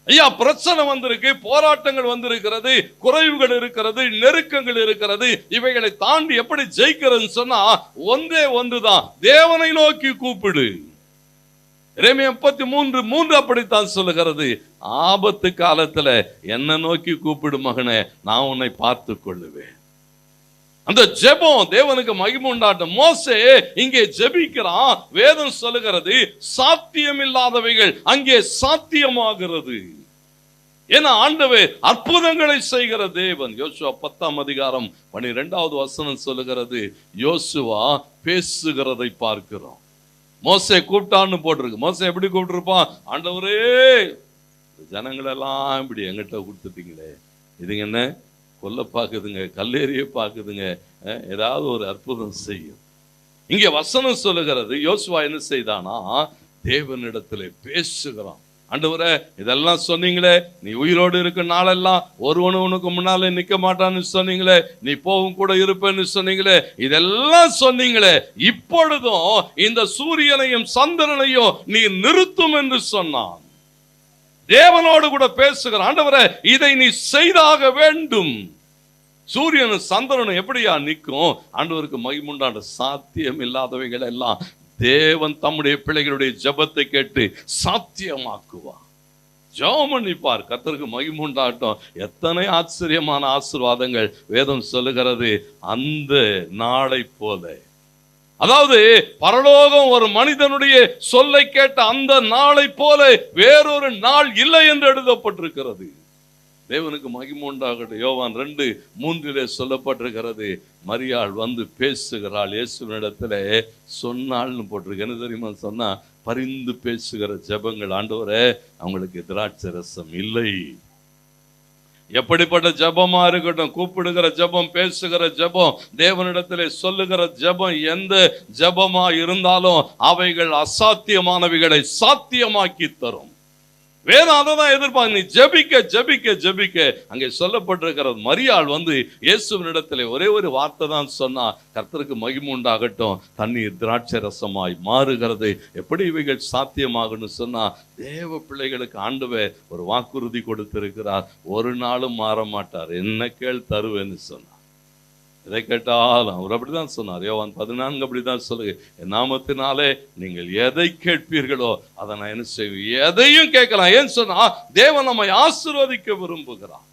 ஐயா, பிரச்சனை வந்திருக்கு, போராட்டங்கள் வந்திருக்கிறது, குறைவுகள் இருக்கிறது, நெருக்கங்கள் இருக்கிறது. இவைகளை தாண்டி எப்படி ஜெயிக்கிறதுன்னு சொன்னா ஒன்றே ஒன்றுதான், தேவனை நோக்கி கூப்பிடு. எரேமியா 33:3 அப்படித்தான் சொல்லுகிறது. ஆபத்து காலத்துல என்ன நோக்கி கூப்பிடு மகனே, நான் உன்னை பார்த்து கொள்ளுவேன். அந்த ஜெபம் தேவனுக்கு மகிமை உண்டாட்டும். மோசே இங்கே ஜெபிக்கிறான். வேதம் சொல்லுகிறது சாத்தியம் இல்லாதவைகள் அங்கே சாத்தியமாகிறது. ஏன்னா ஆண்டவர் அற்புதங்களை செய்கிற தேவன். யோசுவா 10:12 சொல்லுகிறது, யோசுவா பேசுகிறதை பார்க்கிறோம். மோசே கூப்பிட்டான்னு போட்டிருக்கு. மோசே எப்படி கூப்பிட்டுருப்பான்? ஆண்டவரே, ஜனங்களெல்லாம் இப்படி எங்கிட்ட கொடுத்துட்டீங்களே, இதுங்க என்ன கொல்ல பாக்குதுங்க, கல்லேறிய பாக்குதுங்க, ஏதாவது ஒரு அற்புதம் செய்யும். இங்கே வசனம் சொல்லுகிறது, யோசுவா என்ன செய்தானா, தேவனிடத்திலே பேசுகிறான். ஆண்டவரே, இதெல்லாம் சொன்னீங்களே, நீ உயிரோடு இருக்க நாளெல்லாம் ஒருவனு உனக்கு முன்னாலே நிக்க மாட்டான்னு சொன்னீங்களே, நீ போகும் கூட இருப்பேன்னு சொன்னீங்களே, இதெல்லாம் சொன்னீங்களே, இப்பொழுதும் இந்த சூரியனையும் சந்திரனையும் நீ நிறுத்தும் என்று சொன்னான். தேவனோடு கூட பேசுகிறான். ஆண்டவரே, இதை நீ செய்தாக வேண்டும். சூரியனும் சந்திரனும் எப்படியா நிற்கும்? ஆண்டவருக்கு மகிமுண்டான சாத்தியம் இல்லாதவைகள் எல்லாம் தேவன் தம்முடைய பிள்ளைகளுடைய ஜெபத்தை கேட்டு சாத்தியமாக்குவார். ஜெபம் பண்ணிப்பார், கர்த்தருக்கு மகிமுண்டாட்டம். எத்தனை ஆச்சரியமான ஆசீர்வாதங்கள் வேதம் சொல்லுகிறது. அந்த நாளை போல, அதாவது பரலோகம் ஒரு மனிதனுடைய சொல்லை கேட்ட அந்த நாளை போல வேறொரு நாள் இல்லை என்று எழுதப்பட்டிருக்கிறது. தேவனுக்கு மகிமை உண்டாகட்டும். யோவான் 2:3 சொல்லப்பட்டிருக்கிறது, மரியாள் வந்து பேசுகிறாள். இயேசுவினிடத்துல சொன்னாள்னு போட்டிருக்கு. என்ன தெரியுமா சொன்னா, பரிந்து பேசுகிற ஜெபங்கள். ஆண்டவரே, அவங்களுக்கு திராட்சை ரசம் இல்லை. எப்படிப்பட்ட ஜெபமா இருக்கட்டும், கூப்பிடுகிற ஜெபம், பேசுகிற ஜெபம், தேவனிடத்திலே சொல்லுகிற ஜெபம், எந்த ஜெபமா இருந்தாலும் அவைகள் அசாத்தியமானவைகளை சாத்தியமாக்கி தரும். வேதம் அதை தான் எதிர்பார்க்க. நீ ஜெபிக்க ஜெபிக்க ஜெபிக்க. அங்கே சொல்லப்பட்டிருக்கிறது, மரியாள் வந்து இயேசுவினிடத்திலே ஒரே ஒரு வார்த்தை தான் சொன்னா, கர்த்தருக்கு மகிமை உண்டாகட்டும், தண்ணீர் திராட்சை ரசமாய் மாறுகிறது. எப்படி இவைகள் சாத்தியமாகும்னு சொன்னா, தேவ பிள்ளைகளுக்கு ஆண்டவர் ஒரு வாக்குறுதி கொடுத்திருக்கிறார், ஒரு நாளும் மாற மாட்டார். என்ன கேள் தருவேன்னு சொன்னார். எதை கேட்டாலும் அவர் அப்படிதான் சொன்னார். யோவான் 14 அப்படிதான் சொல்லுங்க, என் நாமத்தினாலே நீங்கள் எதை கேட்பீர்களோ அதை நான் என்ன செய்வேன், எதையும் கேட்கலாம். ஏன்னு சொன்னா, தேவன் நம்மை ஆசீர்வதிக்க விரும்புகிறார்.